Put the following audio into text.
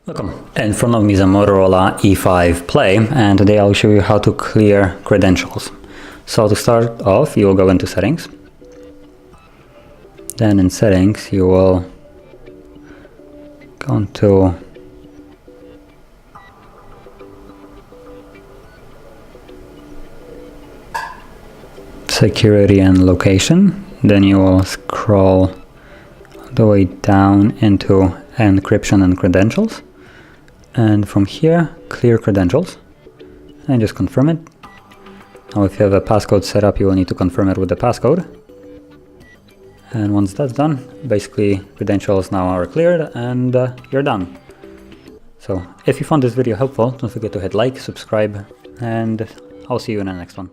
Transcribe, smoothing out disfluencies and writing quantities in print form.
Welcome. In front of me is a Motorola E5 Play, and today I'll show you how to clear credentials. So to start off, you will go into settings. Then in settings you will go into security and location. Then you will scroll the way down into encryption and credentials, and from here clear credentials and just confirm it. Now if you have a passcode set up, you will need to confirm it with the passcode, and once that's done, basically credentials now are cleared and you're done. So if you found this video helpful, don't forget to hit like, subscribe, and I'll see you in the next one.